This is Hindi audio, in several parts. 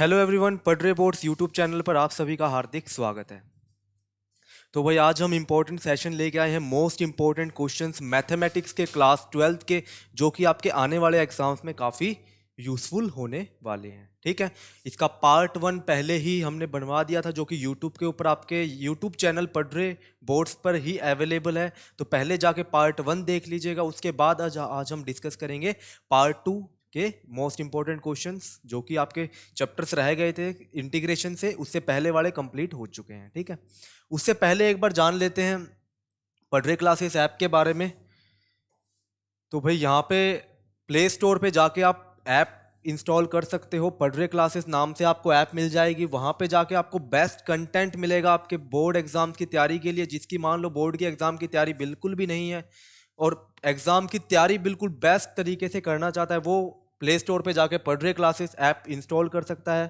हेलो एवरीवन, पढ़ बोर्ड्स यूट्यूब चैनल पर आप सभी का हार्दिक स्वागत है। तो भाई आज हम इम्पोर्टेंट सेशन लेके आए हैं, मोस्ट इम्पोर्टेंट क्वेश्चंस मैथमेटिक्स के क्लास 12th के, जो कि आपके आने वाले एग्जाम्स में काफ़ी यूज़फुल होने वाले हैं। ठीक है, इसका पार्ट 1 पहले ही हमने बनवा दिया था, जो कि यूट्यूब के ऊपर आपके यूट्यूब चैनल पढ़ बोर्ड्स पर ही अवेलेबल है। तो पहले जाके पार्ट 1 देख लीजिएगा, उसके बाद आज हम डिस्कस करेंगे पार्ट 2 के मोस्ट इंपॉर्टेंट क्वेश्चंस, जो कि आपके चैप्टर्स रह गए थे इंटीग्रेशन से, उससे पहले वाले कंप्लीट हो चुके हैं। ठीक है, उससे पहले एक बार जान लेते हैं पढ़ क्लासेस ऐप के बारे में। तो भाई यहाँ पे प्ले स्टोर पे जाके आप ऐप इंस्टॉल कर सकते हो। पढ़ क्लासेस नाम से आपको ऐप मिल जाएगी। वहाँ पे जाके आपको बेस्ट कंटेंट मिलेगा आपके बोर्ड एग्जाम की तैयारी के लिए। जिसकी मान लो बोर्ड की एग्जाम की तैयारी बिल्कुल भी नहीं है और एग्जाम की तैयारी बिल्कुल बेस्ट तरीके से करना चाहता है, वो प्ले स्टोर पे जाके पढ़ क्लासेस ऐप इंस्टॉल कर सकता है।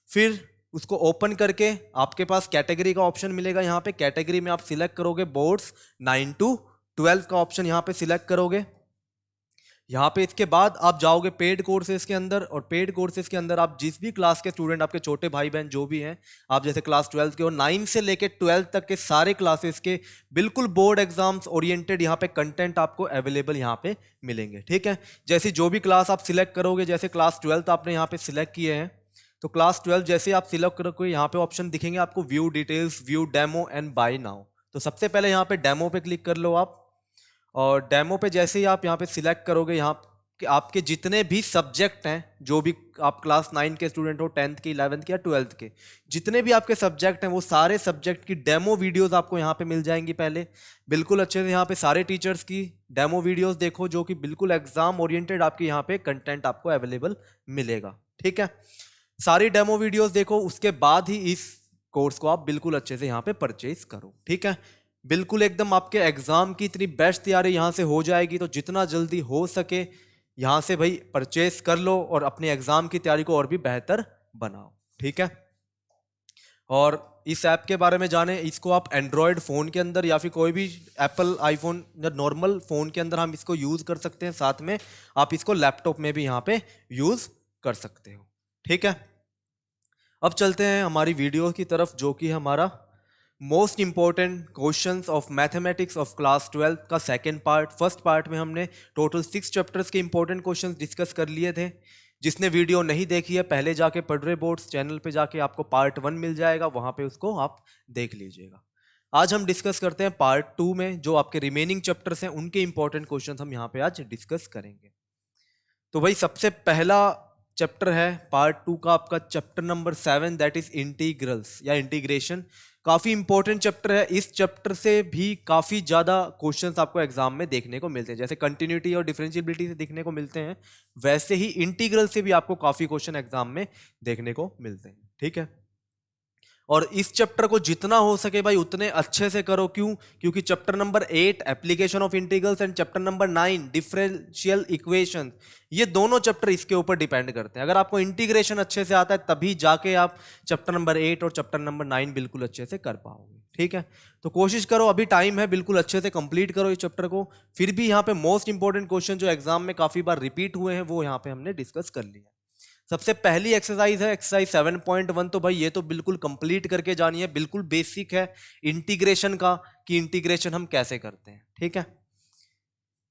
फिर उसको ओपन करके आपके पास कैटेगरी का ऑप्शन मिलेगा। यहाँ पे कैटेगरी में आप सिलेक्ट करोगे बोर्ड्स 9 to 12 का ऑप्शन यहाँ पे सिलेक्ट करोगे। यहाँ पे इसके बाद आप जाओगे पेड कोर्सेज के अंदर, और पेड कोर्सेज के अंदर आप जिस भी क्लास के स्टूडेंट, आपके छोटे भाई बहन जो भी हैं, आप जैसे क्लास 12 के और 9 से लेके 12 तक के सारे क्लासेस के बिल्कुल बोर्ड एग्जाम्स ओरिएंटेड यहाँ पे कंटेंट आपको अवेलेबल यहाँ पे मिलेंगे। ठीक है, जैसे जो भी क्लास आप सिलेक्ट करोगे, जैसे क्लास 12 आपने यहाँ पे सिलेक्ट किए हैं, तो क्लास 12 जैसे आप सिलेक्ट करोगे, यहाँ पे ऑप्शन दिखेंगे आपको view details, view demo and buy now. तो सबसे पहले यहाँ पे डेमो पे क्लिक कर लो आप, और डेमो पे जैसे ही आप यहाँ पे सिलेक्ट करोगे, यहाँ के आपके जितने भी सब्जेक्ट हैं, जो भी आप क्लास 9 के स्टूडेंट हो, 10th के, 11th के या 12th के, जितने भी आपके सब्जेक्ट हैं, वो सारे सब्जेक्ट की डेमो वीडियोस आपको यहाँ पे मिल जाएंगी। पहले बिल्कुल अच्छे से यहाँ पे सारे टीचर्स की डेमो वीडियोस देखो, जो कि बिल्कुल एग्जाम ओरिएंटेड आपके यहाँ पे कंटेंट आपको अवेलेबल मिलेगा। ठीक है, सारी डेमो वीडियोस देखो, उसके बाद ही इस कोर्स को आप बिल्कुल अच्छे से यहाँ पे परचेज करो। ठीक है, बिल्कुल एकदम आपके एग्जाम की इतनी बेस्ट तैयारी यहाँ से हो जाएगी। तो जितना जल्दी हो सके यहाँ से भाई परचेज कर लो और अपने एग्जाम की तैयारी को और भी बेहतर बनाओ। ठीक है, और इस ऐप के बारे में जाने, इसको आप एंड्रॉयड फ़ोन के अंदर या फिर कोई भी एप्पल आईफोन या नॉर्मल फ़ोन के अंदर हम इसको यूज़ कर सकते हैं। साथ में आप इसको लैपटॉप में भी यहाँ पे यूज़ कर सकते हो। ठीक है, अब चलते हैं हमारी वीडियो की तरफ, जो कि हमारा most important questions of mathematics of class 12 का सेकंड पार्ट। फर्स्ट पार्ट में हमने टोटल 6 चैप्टर्स के इंपॉर्टेंट क्वेश्चंस डिस्कस कर लिए थे। जिसने वीडियो नहीं देखी है, पहले जाके पढ़ बोर्ड्स चैनल पे जाके आपको पार्ट 1 मिल जाएगा, वहां पे उसको आप देख लीजिएगा। आज हम डिस्कस करते हैं पार्ट 2 में, जो आपके रिमेनिंग चैप्टर्स हैं उनके इंपॉर्टेंट क्वेश्चंस हम यहाँ पे आज डिस्कस करेंगे। तो भाई सबसे पहला चैप्टर है पार्ट 2 का आपका chapter number 7, that is integrals या इंटीग्रेशन। काफी इंपॉर्टेंट चैप्टर है। इस चैप्टर से भी काफी ज्यादा क्वेश्चंस आपको एग्जाम में देखने को मिलते हैं। जैसे कंटिन्यूटी और डिफरेंशिएबिलिटी से देखने को मिलते हैं, वैसे ही इंटीग्रल से भी आपको काफी क्वेश्चन एग्जाम में देखने को मिलते हैं। ठीक है, और इस चैप्टर को जितना हो सके भाई उतने अच्छे से करो। क्यों? क्योंकि chapter number 8 application of integrals and chapter number 9 differential equation, ये दोनों चैप्टर इसके ऊपर डिपेंड करते हैं। अगर आपको इंटीग्रेशन अच्छे से आता है तभी जाके आप चैप्टर नंबर 8 और चैप्टर नंबर 9 बिल्कुल अच्छे से कर पाओगे। ठीक है, तो कोशिश करो, अभी टाइम है, बिल्कुल अच्छे से कंप्लीट करो इस चैप्टर को। फिर भी यहाँ पे मोस्ट इंपॉर्टेंट क्वेश्चन जो एग्जाम में काफी बार रिपीट हुए हैं, वो यहाँ पे हमने डिस्कस कर लिया। सबसे पहली एक्सरसाइज है एक्सरसाइज 7.1। तो भाई ये तो बिल्कुल कंप्लीट करके जानी है, बिल्कुल बेसिक है इंटीग्रेशन का, कि इंटीग्रेशन हम कैसे करते हैं। ठीक है,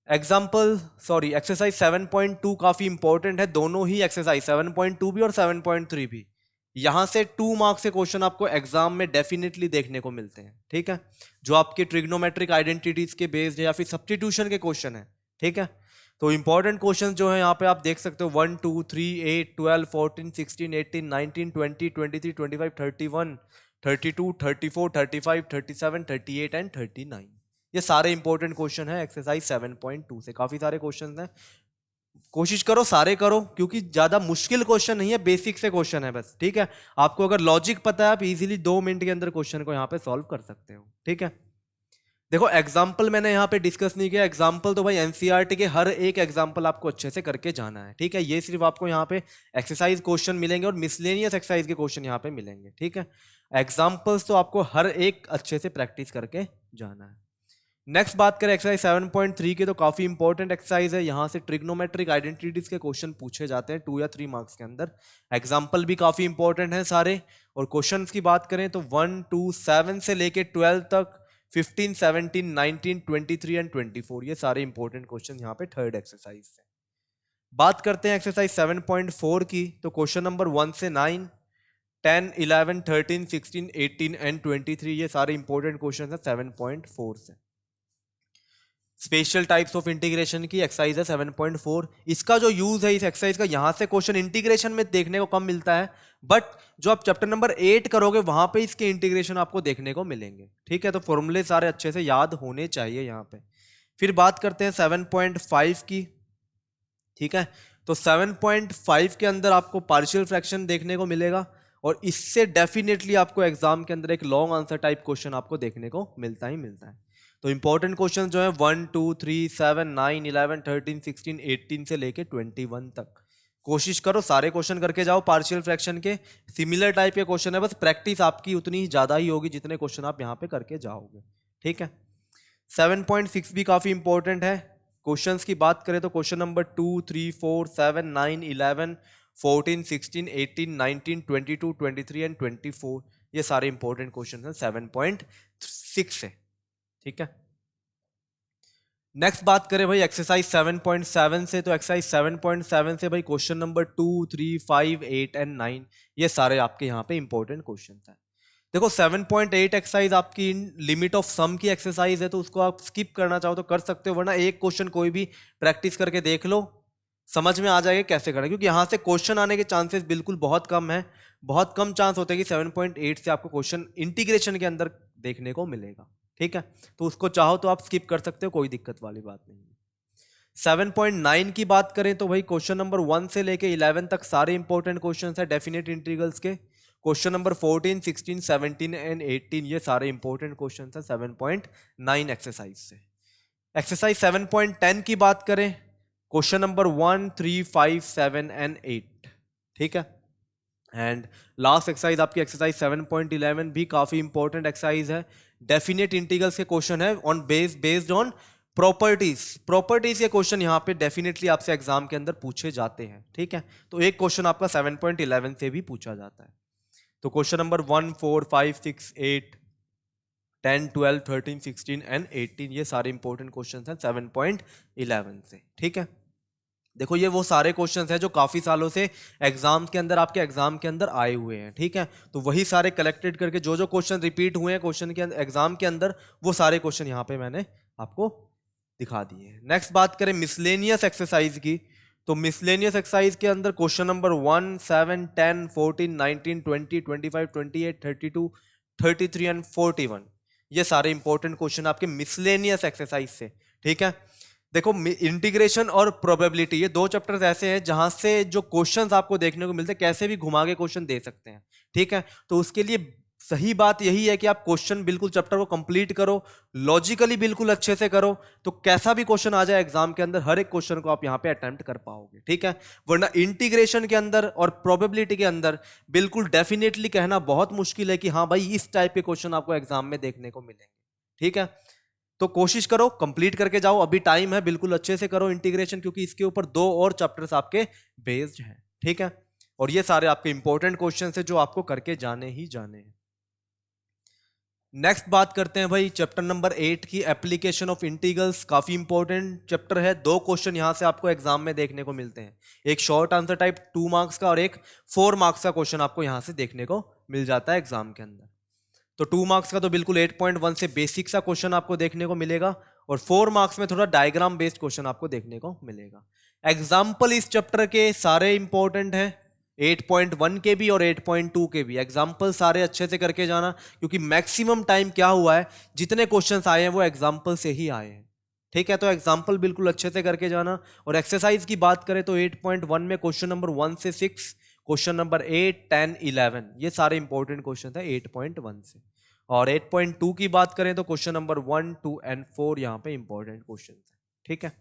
एक्सरसाइज 7.2 काफी इंपॉर्टेंट है। दोनों ही एक्सरसाइज 7.2 भी और 7.3 भी, यहां से 2 मार्क्स से क्वेश्चन आपको एग्जाम में डेफिनेटली देखने को मिलते हैं। ठीक है, जो आपके ट्रिग्नोमेट्रिक आइडेंटिटीज के बेस्ड है या फिर सब्स्टिट्यूशन के क्वेश्चन है। ठीक है, तो इंपॉर्टेंट क्वेश्चन जो है यहाँ पे आप देख सकते हो 1 2 3 8 12 14 16 18 19 20 23 25 31 32 34 35 37 38 एंड 39। ये सारे इंपॉर्टेंट क्वेश्चन है एक्सरसाइज 7.2 से। काफी सारे क्वेश्चन हैं, कोशिश करो सारे करो, क्योंकि ज्यादा मुश्किल क्वेश्चन नहीं है, बेसिक से क्वेश्चन है बस। ठीक है, आपको अगर लॉजिक पता है, आप इजीली 2 मिनट के अंदर क्वेश्चन को यहाँ पे सॉल्व कर सकते हो। ठीक है, देखो एग्जाम्पल मैंने यहाँ पे डिस्कस नहीं किया। एग्जाम्पल तो भाई एनसीईआरटी के हर एक एग्जाम्पल आपको अच्छे से करके जाना है। ठीक है, ये सिर्फ आपको यहाँ पे एक्सरसाइज क्वेश्चन मिलेंगे और मिसलेनियस एक्सरसाइज के क्वेश्चन यहाँ पे मिलेंगे। ठीक है, एग्जाम्पल्स तो आपको हर एक अच्छे से प्रैक्टिस करके जाना है। नेक्स्ट बात करें एक्सरसाइज 7.3 की, तो काफी इंपॉर्टेंट एक्सरसाइज है। यहाँ से ट्रिग्नोमेट्रिक आइडेंटिटीज के क्वेश्चन पूछे जाते हैं 2 या 3 मार्क्स के अंदर। एग्जाम्पल भी काफी इंपॉर्टेंट है सारे। और क्वेश्चंस की बात करें तो 1 2 7 से लेके 12 तक, 15 17 19 23 एंड 24, ये सारे इंपॉर्टेंट क्वेश्चन यहाँ पे थर्ड एक्सरसाइज से। बात करते हैं एक्सरसाइज 7.4 की, तो क्वेश्चन नंबर 1 से 9, 10 11 13 16 18 एंड 23, ये सारे इंपॉर्टेंट क्वेश्चन है 7.4 से। स्पेशल टाइप्स ऑफ इंटीग्रेशन की एक्सरसाइज है 7.4। इसका जो यूज है इस एक्सरसाइज का, यहां से क्वेश्चन इंटीग्रेशन में देखने को कम मिलता है, बट जो आप चैप्टर नंबर 8 करोगे वहां पे इसके इंटीग्रेशन आपको देखने को मिलेंगे। ठीक है, तो फॉर्मूले सारे अच्छे से याद होने चाहिए यहाँ पे। फिर बात करते हैं 7.5 की। ठीक है, तो 7.5 के अंदर आपको पार्शियल फ्रैक्शन देखने को मिलेगा, और इससे डेफिनेटली आपको एग्जाम के अंदर एक लॉन्ग आंसर टाइप क्वेश्चन आपको देखने को मिलता ही मिलता है। तो इंपॉर्टेंट क्वेश्चन जो है 1 2 3 7 9 11 13 16 18 से लेके 21 तक, कोशिश करो सारे क्वेश्चन करके जाओ पार्शियल फ्रैक्शन के। सिमिलर टाइप के क्वेश्चन है, बस प्रैक्टिस आपकी उतनी ज्यादा ही होगी जितने क्वेश्चन आप यहाँ पे करके जाओगे। ठीक है, 7.6 भी काफी इंपॉर्टेंट है। क्वेश्चंस की बात करें तो क्वेश्चन नंबर 2 3 4 7 9 11 14 16 18 19 22 23 एंड 24, ये सारे इंपॉर्टेंट क्वेश्चन हैं 7.6 से। ठीक है, नेक्स्ट बात करें भाई एक्सरसाइज 7.7 से, तो एक्सरसाइज 7.7 से भाई क्वेश्चन नंबर 2 3 5 8 एंड 9, ये सारे आपके यहाँ पे इंपॉर्टेंट क्वेश्चन हैं। देखो 7.8 एक्सरसाइज आपकी लिमिट ऑफ सम की एक्सरसाइज है, तो उसको आप स्किप करना चाहो तो कर सकते हो, वरना एक क्वेश्चन कोई भी प्रैक्टिस करके देख लो, समझ में आ जाएगा कैसे करना, क्योंकि यहाँ से क्वेश्चन आने के चांसेस बिल्कुल बहुत कम है। बहुत कम चांस होते हैं कि 7.8 से आपको क्वेश्चन इंटीग्रेशन के अंदर देखने को मिलेगा। ठीक है, तो उसको चाहो तो आप स्किप कर सकते हो, कोई दिक्कत वाली बात नहीं है। 7.9 की बात करें तो भाई क्वेश्चन नंबर 1 से लेके 11 तक सारे इंपॉर्टेंट क्वेश्चन है डेफिनेट इंटीग्रल्स के। क्वेश्चन नंबर 14 16 17 एंड 18, ये सारे इंपॉर्टेंट क्वेश्चन है 7.9 एक्सरसाइज से। एक्सरसाइज 7.10 की बात करें, क्वेश्चन नंबर 1 3 5 7 एंड 8। ठीक है, एंड लास्ट एक्सरसाइज आपकी एक्सरसाइज 7.11 भी काफी इंपॉर्टेंट एक्सरसाइज है। डेफिनेट इंटीग्रल्स के क्वेश्चन है ऑन बेस्ड ऑन प्रॉपर्टीज के क्वेश्चन यहाँ पे डेफिनेटली आपसे एग्जाम के अंदर पूछे जाते हैं। ठीक है, तो एक क्वेश्चन आपका 7.11 से भी पूछा जाता है। तो क्वेश्चन नंबर 1 4 5 6 8 10 12 13 16 एंड 18, ये सारे इंपॉर्टेंट क्वेश्चन हैं 7.11 से। ठीक है, देखो ये वो सारे क्वेश्चंस हैं जो काफी सालों से एग्जाम के अंदर आपके एग्जाम के अंदर आए हुए हैं। ठीक है, तो वही सारे कलेक्टेड करके जो जो क्वेश्चन रिपीट हुए हैं क्वेश्चन के एग्जाम के अंदर, वो सारे क्वेश्चन यहाँ पे मैंने आपको दिखा दिए हैं। नेक्स्ट बात करें मिसलेनियस एक्सरसाइज की, तो मिसलेनियस एक्सरसाइज के अंदर क्वेश्चन नंबर 1 7 10 14 19 20 25 28 32 33 एंड 41, ये सारे इंपॉर्टेंट क्वेश्चन आपके मिसलेनियस एक्सरसाइज से। ठीक है, देखो इंटीग्रेशन और प्रोबेबिलिटी, ये दो चैप्टर्स ऐसे हैं जहां से जो क्वेश्चंस आपको देखने को मिलते हैं कैसे भी घुमा के क्वेश्चन दे सकते हैं। ठीक है, तो उसके लिए सही बात यही है कि आप क्वेश्चन बिल्कुल चैप्टर को कंप्लीट करो, लॉजिकली बिल्कुल अच्छे से करो, तो कैसा भी क्वेश्चन आ जाए एग्जाम के अंदर हर एक क्वेश्चन को आप यहाँ पे अटेम्प्ट कर पाओगे। ठीक है, वरना इंटीग्रेशन के अंदर और प्रोबेबिलिटी के अंदर बिल्कुल डेफिनेटली कहना बहुत मुश्किल है कि हाँ भाई इस टाइप के क्वेश्चन आपको एग्जाम में देखने को मिलेंगे। ठीक है, तो कोशिश करो कंप्लीट करके जाओ, अभी टाइम है, बिल्कुल अच्छे से करो इंटीग्रेशन, क्योंकि इसके ऊपर 2 और चैप्टर्स आपके बेस्ड हैं। ठीक है, और ये सारे आपके इंपॉर्टेंट क्वेश्चंस हैं जो आपको करके जाने ही जाने हैं। नेक्स्ट बात करते हैं भाई चैप्टर नंबर 8 की, एप्लीकेशन ऑफ इंटीग्रल्स। काफी इंपॉर्टेंट चैप्टर है, 2 क्वेश्चन यहां से आपको एग्जाम में देखने को मिलते हैं, एक शॉर्ट आंसर टाइप 2 मार्क्स का और एक 4 मार्क्स का क्वेश्चन आपको यहां से देखने को मिल जाता है एग्जाम के अंदर। तो 2 मार्क्स का तो बिल्कुल 8.1 से बेसिक सा क्वेश्चन आपको देखने को मिलेगा, और 4 मार्क्स में थोड़ा डायग्राम बेस्ड क्वेश्चन आपको देखने को मिलेगा। एग्जाम्पल इस चैप्टर के सारे इंपॉर्टेंट हैं, 8.1 के भी और 8.2 के भी। एग्जाम्पल सारे अच्छे से करके जाना, क्योंकि मैक्सिमम टाइम क्या हुआ है, जितने क्वेश्चंस आए हैं वो एग्जाम्पल से ही आए हैं। ठीक है, तो एग्जाम्पल बिल्कुल अच्छे से करके जाना। और एक्सरसाइज की बात करें तो 8.1 में क्वेश्चन नंबर 1 से 6, क्वेश्चन नंबर 8 10 11, ये सारे इंपॉर्टेंट क्वेश्चन है 8.1 से। और 8.2 की बात करें तो क्वेश्चन नंबर 1 2 एंड 4 यहाँ पे इंपॉर्टेंट क्वेश्चन है। ठीक है,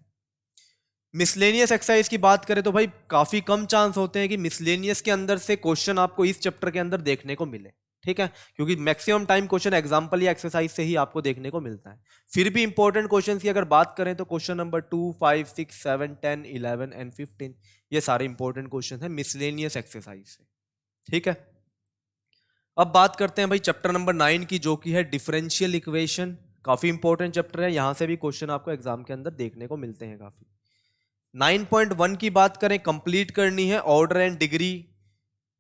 मिसलेनियस एक्सरसाइज की बात करें तो भाई काफी कम चांस होते हैं कि मिसलेनियस के अंदर से क्वेश्चन आपको इस चैप्टर के अंदर देखने को मिले। ठीक है, क्योंकि मैक्सिमम टाइम क्वेश्चन एग्जाम्पल या एक्सरसाइज से ही आपको देखने को मिलता है। फिर भी इंपॉर्टेंट क्वेश्चन की अगर बात करें तो क्वेश्चन नंबर 2, 5, 6, 7, 10, 11 एंड 15 ये सारे इंपॉर्टेंट क्वेश्चन है मिसलेनियस एक्सरसाइज से। ठीक है, अब बात करते हैं भाई चैप्टर नंबर 9 की, जो कि है डिफरेंशियल इक्वेशन। काफी इंपॉर्टेंट चैप्टर है, यहां से भी क्वेश्चन आपको एग्जाम के अंदर देखने को मिलते हैं काफी। 9.1 की बात करें, कंप्लीट करनी है ऑर्डर एंड डिग्री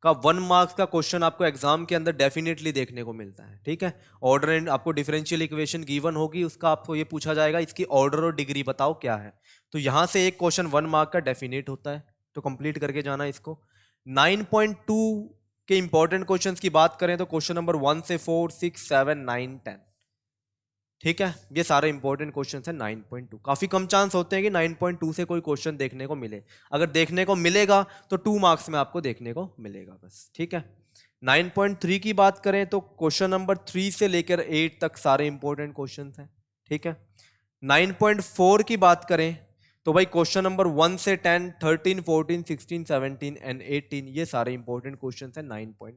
का 1 मार्क्स का क्वेश्चन आपको एग्जाम के अंदर डेफिनेटली देखने को मिलता है। ठीक है, ऑर्डर एंड आपको डिफरेंशियल इक्वेशन गिवन होगी, उसका आपको ये पूछा जाएगा इसकी ऑर्डर और डिग्री बताओ क्या है। तो यहां से एक क्वेश्चन 1 मार्क का डेफिनेट होता है, तो कंप्लीट करके जाना इसको। 9.2 के इंपॉर्टेंट क्वेश्चंस की बात करें तो क्वेश्चन नंबर 1 से 4, 6, 7, 9, 10। ठीक है, ये सारे इंपॉर्टेंट क्वेश्चंस हैं 9.2। काफी कम चांस होते हैं कि 9.2 से कोई क्वेश्चन देखने को मिले, अगर देखने को मिलेगा तो 2 मार्क्स में आपको देखने को मिलेगा बस। ठीक है, 9.3 की बात करें तो क्वेश्चन नंबर 3 से लेकर 8 तक सारे इंपॉर्टेंट क्वेश्चंस हैं। ठीक है, 9.4 की बात करें तो भाई क्वेश्चन नंबर 1 से 10, 13, 14, 16, 17 एंड 18 ये सारे इंपॉर्टेंट क्वेश्चंस हैं 9.4।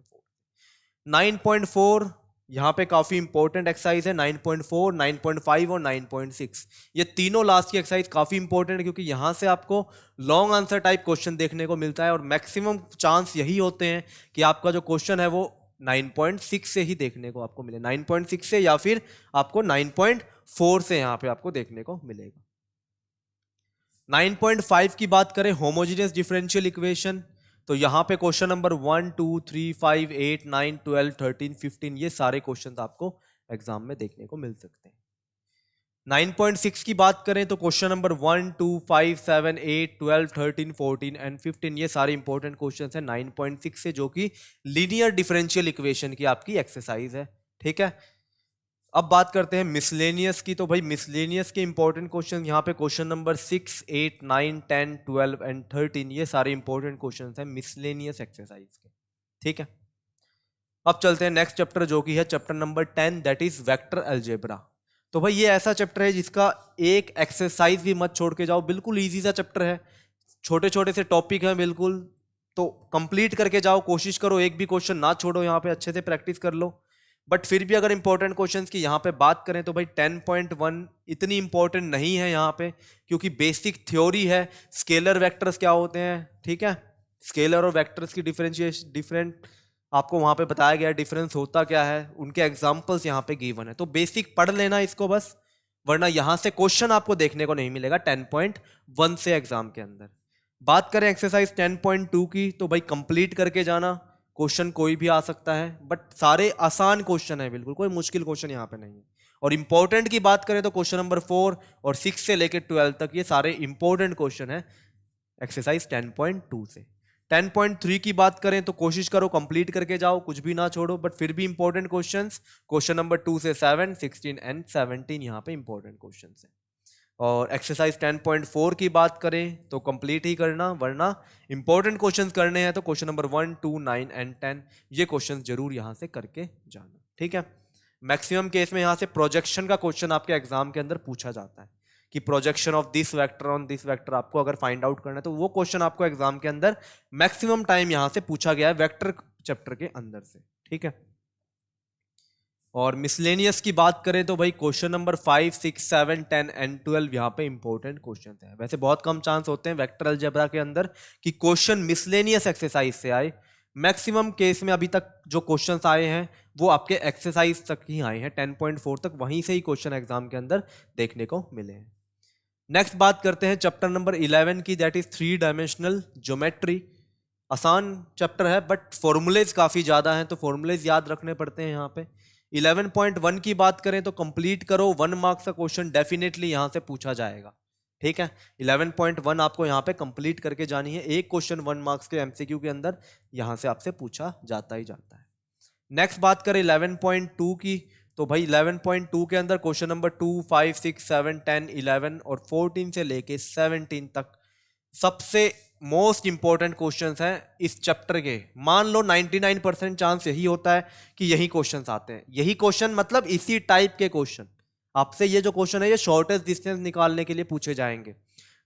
9.4 यहाँ पे काफी इंपॉर्टेंट एक्सरसाइज है। 9.4, 9.5 और 9.6 ये तीनों लास्ट की एक्सरसाइज काफी इंपॉर्टेंट है, क्योंकि यहां से आपको लॉन्ग आंसर टाइप क्वेश्चन देखने को मिलता है और मैक्सिमम चांस यही होते हैं कि आपका जो क्वेश्चन है वो 9.6 से ही देखने को आपको मिले, 9.6 से या फिर आपको 9.4 से यहाँ पे आपको देखने को मिलेगा। 9.5 की बात करें, होमोजेनियस डिफरेंशियल इक्वेशन, तो यहां पे क्वेश्चन नंबर 1, 2, 3, 5, 8, 9, 12, 13, 15 ये सारे क्वेश्चन आपको एग्जाम में देखने को मिल सकते हैं। 9.6 की बात करें तो क्वेश्चन नंबर 1, 2, 5, 7, 8, 12, 13, 14 एंड 15 ये सारे इंपॉर्टेंट क्वेश्चन हैं 9.6 से, जो कि लीनियर डिफरेंशियल इक्वेशन की आपकी एक्सरसाइज है। ठीक है, अब बात करते हैं मिसलेनियस की, तो भाई मिसलेनियस के इंपॉर्टेंट क्वेश्चन यहाँ पे क्वेश्चन नंबर 6, 8, 9, 10, 12 एंड 13 ये सारे इंपॉर्टेंट क्वेश्चन हैं मिसलेनियस एक्सरसाइज के। ठीक है, अब चलते हैं नेक्स्ट चैप्टर, जो कि है chapter number 10, that is vector algebra. तो भाई ये ऐसा चैप्टर है जिसका एक एक्सरसाइज भी मत छोड़ के जाओ, बिल्कुल ईजी सा चैप्टर है, छोटे छोटे से टॉपिक हैं बिल्कुल, तो कंप्लीट करके जाओ, कोशिश करो एक भी क्वेश्चन ना छोड़ो, यहाँ पे अच्छे से प्रैक्टिस कर लो। बट फिर भी अगर इंपॉर्टेंट क्वेश्चंस की यहाँ पे बात करें तो भाई 10.1 इतनी इंपॉर्टेंट नहीं है यहाँ पे, क्योंकि बेसिक थ्योरी है, स्केलर वेक्टर्स क्या होते हैं। ठीक है, स्केलर और वेक्टर्स की डिफरेंशिएशन डिफरेंट आपको वहां पे बताया गया, डिफरेंस होता क्या है, उनके एग्जांपल्स यहाँ पे गिवन है, तो बेसिक पढ़ लेना इसको बस, वरना यहां से क्वेश्चन आपको देखने को नहीं मिलेगा 10.1 से एग्जाम के अंदर। बात करें एक्सरसाइज 10.2 की, तो भाई कंप्लीट करके जाना, क्वेश्चन कोई भी आ सकता है, बट सारे आसान क्वेश्चन है, बिल्कुल कोई मुश्किल क्वेश्चन यहाँ पे नहीं है। और इंपॉर्टेंट की बात करें तो क्वेश्चन नंबर 4 और 6 से लेकर 12 तक ये सारे इंपॉर्टेंट क्वेश्चन है एक्सरसाइज 10.2 से। 10.3 की बात करें तो कोशिश करो कंप्लीट करके जाओ, कुछ भी ना छोड़ो, बट फिर भी इंपॉर्टेंट क्वेश्चंस क्वेश्चन नंबर 2 से 7, 16 एंड 17 यहाँ पे इंपॉर्टेंट क्वेश्चंस हैं। और एक्सरसाइज 10.4 की बात करें तो कंप्लीट ही करना, वरना इंपॉर्टेंट क्वेश्चंस करने हैं तो क्वेश्चन नंबर 1, 2, 9 एंड 10 ये क्वेश्चंस जरूर यहाँ से करके जाना। ठीक है, मैक्सिमम केस में यहाँ से प्रोजेक्शन का क्वेश्चन आपके एग्जाम के अंदर पूछा जाता है कि projection of this vector on this vector आपको अगर फाइंड आउट करना है तो वो क्वेश्चन आपको एग्जाम के अंदर मैक्सिमम टाइम यहां से पूछा गया है वेक्टर चैप्टर के अंदर से। ठीक है, और मिसलेनियस की बात करें तो भाई क्वेश्चन नंबर 5, 6, 7, 10 एंड 12 यहाँ पे इंपॉर्टेंट क्वेश्चन हैं। वैसे बहुत कम चांस होते हैं वेक्टर अलजेब्रा के अंदर कि क्वेश्चन मिसलेनियस एक्सरसाइज से आए, मैक्सिमम केस में अभी तक जो क्वेश्चंस आए हैं वो आपके एक्सरसाइज तक ही आए हैं, 10.4 तक, वहीं से ही क्वेश्चन एग्जाम के अंदर देखने को मिले हैं। नेक्स्ट बात करते हैं चैप्टर नंबर 11 की, दैट इज 3 डायमेंशनल ज्योमेट्री। आसान चैप्टर है बट फॉर्मूलेज काफी ज्यादा हैं, तो फॉर्मूलेज याद रखने पड़ते हैं यहाँ पे। 11.1 की बात करें तो कंप्लीट करो, 1 मार्क्स का क्वेश्चन डेफिनेटली यहाँ से पूछा जाएगा। ठीक है, 11.1 आपको यहाँ पे कंप्लीट करके जानी है, एक क्वेश्चन 1 मार्क्स के एमसीक्यू के अंदर यहाँ से आपसे पूछा जाता ही जाता है। नेक्स्ट बात करें 11.2 की, तो भाई 11.2 के अंदर क्वेश्चन नंबर 2, 5, 6, 7, 10, 11 और 14 से लेके 17 तक सबसे मोस्ट इंपॉर्टेंट क्वेश्चंस हैं इस चैप्टर के। मान लो 99% चांस यही होता है कि यही क्वेश्चंस आते हैं, यही क्वेश्चन मतलब इसी टाइप के क्वेश्चन आपसे, ये जो क्वेश्चन है ये शॉर्टेस्ट डिस्टेंस निकालने के लिए पूछे जाएंगे।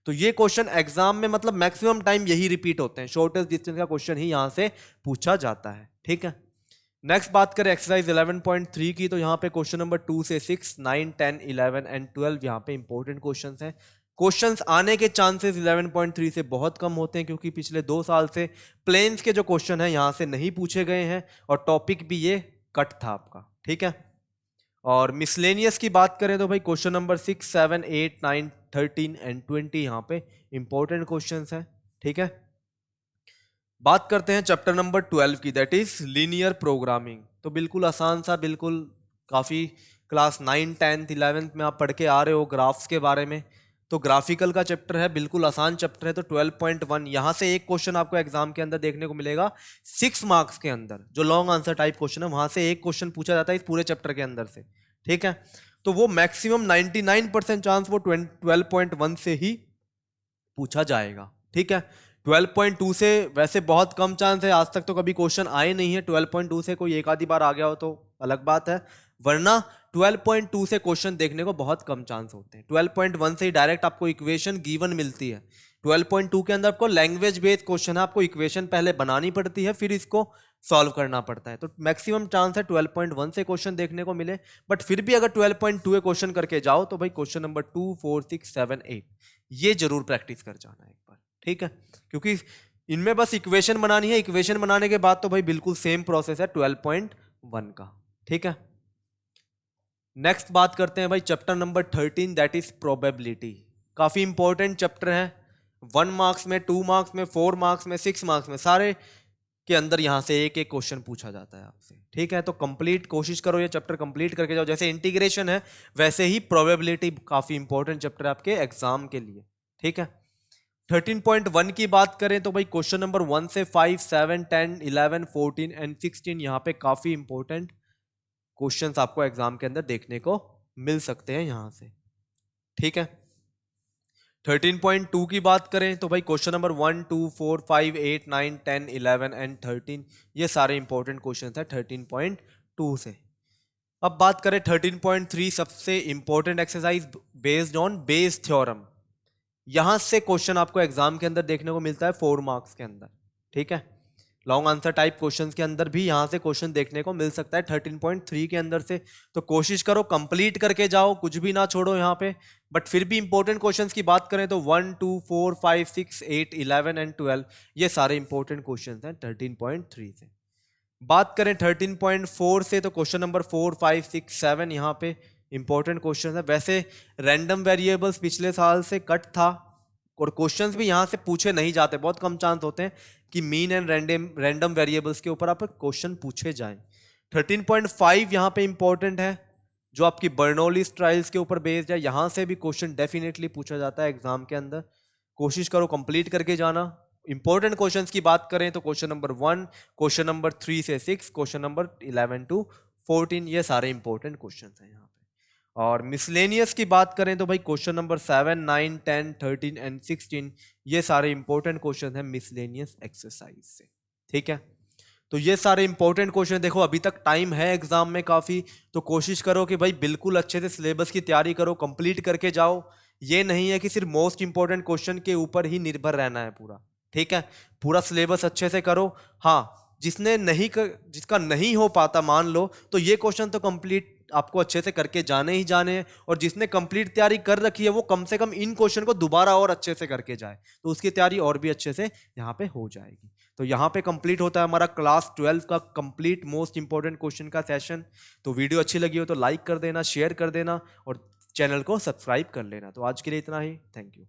तो ये क्वेश्चन एग्जाम में मतलब मैक्सिमम टाइम यही रिपीट होते हैं, शॉर्टेस्ट डिस्टेंस का क्वेश्चन ही यहां से पूछा जाता है। ठीक है, नेक्स्ट बात करें एक्सरसाइज 11.3 की, तो यहाँ पे क्वेश्चन नंबर 2 से 6, 9, 10, 11 एंड 12 यहाँ पे इंपॉर्टेंट क्वेश्चंस हैं। क्वेश्चंस आने के चांसेस 11.3 से बहुत कम होते हैं, क्योंकि पिछले 2 साल से प्लेन्स के जो क्वेश्चन हैं यहाँ से नहीं पूछे गए हैं और टॉपिक भी ये कट था आपका, ठीक है। और मिसलेनियस की बात करें तो भाई क्वेश्चन नंबर 6, 7, 8, 9, 13 एंड 20 यहाँ पे इंपॉर्टेंट क्वेश्चंस हैं, ठीक है। बात करते हैं चैप्टर नंबर 12 की, दैट इज लीनियर प्रोग्रामिंग। तो बिल्कुल आसान सा, बिल्कुल काफ़ी क्लास 9, 10th 11th में आप पढ़ के आ रहे हो ग्राफ्स के बारे में, तो ग्राफिकल का चैप्टर है, बिल्कुल आसान चैप्टर है। तो 12.1 यहाँ से एक क्वेश्चन आपको एग्जाम के अंदर देखने को मिलेगा 6 मार्क्स के अंदर, जो लॉन्ग आंसर टाइप क्वेश्चन है, वहाँ से एक क्वेश्चन पूछा जाता है इस पूरे चैप्टर के अंदर से, ठीक है। तो वो मैक्सिमम 99% चांस वो 12.1 से ही पूछा जाएगा, ठीक है। 12.2 से वैसे बहुत कम चांस है, आज तक तो कभी क्वेश्चन आए नहीं है। 12.2 से कोई एक आधी बार आ गया हो तो अलग बात है, वरना 12.2 से क्वेश्चन देखने को बहुत कम चांस होते हैं। 12.1 से ही डायरेक्ट आपको इक्वेशन गिवन मिलती है। 12.2 के अंदर आपको लैंग्वेज बेस्ड क्वेश्चन है, आपको इक्वेशन पहले बनानी पड़ती है, फिर इसको सॉल्व करना पड़ता है। तो मैक्सिमम चांस है 12.1 से क्वेश्चन देखने को मिले, बट फिर भी अगर 12.2 के क्वेश्चन करके जाओ तो भाई क्वेश्चन नंबर 2, 4, 6, 7, 8 ये जरूर प्रैक्टिस कर जाना एक बार, ठीक है। क्योंकि इनमें बस इक्वेशन बनानी है, इक्वेशन बनाने के बाद तो भाई बिल्कुल सेम प्रोसेस है 12.1 का, ठीक है। नेक्स्ट बात करते हैं भाई chapter number 13, that is probability. काफी इंपॉर्टेंट चैप्टर है, 1 मार्क्स में, 2 मार्क्स में, 4 मार्क्स में, 6 मार्क्स में, सारे के अंदर यहां से एक एक क्वेश्चन पूछा जाता है आपसे, ठीक है। तो कंप्लीट कोशिश करो ये चैप्टर कंप्लीट करके जाओ। जैसे इंटीग्रेशन है वैसे ही प्रोबेबिलिटी काफी इंपॉर्टेंट चैप्टर है आपके एग्जाम के लिए, ठीक है। 13.1 की बात करें तो भाई क्वेश्चन नंबर 1 से 5, 7, 10, 11, 14 एंड 16 यहाँ पे काफी इंपॉर्टेंट क्वेश्चंस आपको एग्जाम के अंदर देखने को मिल सकते हैं यहां से, ठीक है। 13.2 की बात करें तो भाई क्वेश्चन नंबर 1, 2, 4, 5, 8, 9, 10, 11 एंड 13 ये सारे इंपॉर्टेंट क्वेश्चन है 13.2 से। अब बात करें 13.3, सबसे important exercise based on Bayes theorem. यहां से क्वेश्चन आपको एग्जाम के अंदर देखने को मिलता है 4 मार्क्स के अंदर, ठीक है। लॉन्ग आंसर टाइप क्वेश्चंस के अंदर भी यहां से क्वेश्चन देखने को मिल सकता है 13.3 के अंदर से। तो कोशिश करो कंप्लीट करके जाओ, कुछ भी ना छोड़ो यहाँ पे। बट फिर भी इंपॉर्टेंट क्वेश्चंस की बात करें तो 1, 2, 4, 5, 6, 8, 11 एंड 12 ये सारे इंपॉर्टेंट क्वेश्चंस हैं 13.3 से। बात करें 13.4 से तो क्वेश्चन नंबर 4, 5, 6, 7 यहाँ पे इंपॉर्टेंट क्वेश्चन है। वैसे रैंडम वेरिएबल्स पिछले साल से कट था और क्वेश्चंस भी यहाँ से पूछे नहीं जाते, बहुत कम चांस होते हैं कि मीन एंड रैंडम वेरिएबल्स के ऊपर आप क्वेश्चन पूछे जाएं। 13.5 यहाँ पे इंपॉर्टेंट है, जो आपकी बर्नौलीज ट्रायल्स के ऊपर बेस्ड है। यहाँ से भी क्वेश्चन डेफिनेटली पूछा जाता है एग्जाम के अंदर, कोशिश करो कंप्लीट करके जाना। इंपॉर्टेंट क्वेश्चंस की बात करें तो क्वेश्चन नंबर 1, क्वेश्चन नंबर 3 से 6, क्वेश्चन नंबर 11 to 14 ये सारे इंपॉर्टेंट क्वेश्चंस हैं यहाँ पे। और मिसलेनियस की बात करें तो भाई क्वेश्चन नंबर 7, 9, 10, 13 एंड 16 ये सारे इंपॉर्टेंट क्वेश्चन हैं मिसलेनियस एक्सरसाइज से, ठीक है। तो ये सारे इंपॉर्टेंट क्वेश्चन देखो, अभी तक टाइम है एग्जाम में काफी, तो कोशिश करो कि भाई बिल्कुल अच्छे से सिलेबस की तैयारी करो, कंप्लीट करके जाओ। ये नहीं है कि सिर्फ मोस्ट इंपॉर्टेंट क्वेश्चन के ऊपर ही निर्भर रहना है पूरा, ठीक है। पूरा सिलेबस अच्छे से करो। हाँ, जिसका नहीं हो पाता मान लो, तो ये क्वेश्चन तो कंप्लीट आपको अच्छे से करके जाने ही जाने हैं। और जिसने कंप्लीट तैयारी कर रखी है वो कम से कम इन क्वेश्चन को दोबारा और अच्छे से करके जाए, तो उसकी तैयारी और भी अच्छे से यहाँ पे हो जाएगी। तो यहाँ पे कंप्लीट होता है हमारा क्लास 12 का कंप्लीट मोस्ट इंपॉर्टेंट क्वेश्चन का सेशन। तो वीडियो अच्छी लगी हो तो लाइक कर देना, शेयर कर देना और चैनल को सब्सक्राइब कर लेना। तो आज के लिए इतना ही, थैंक यू।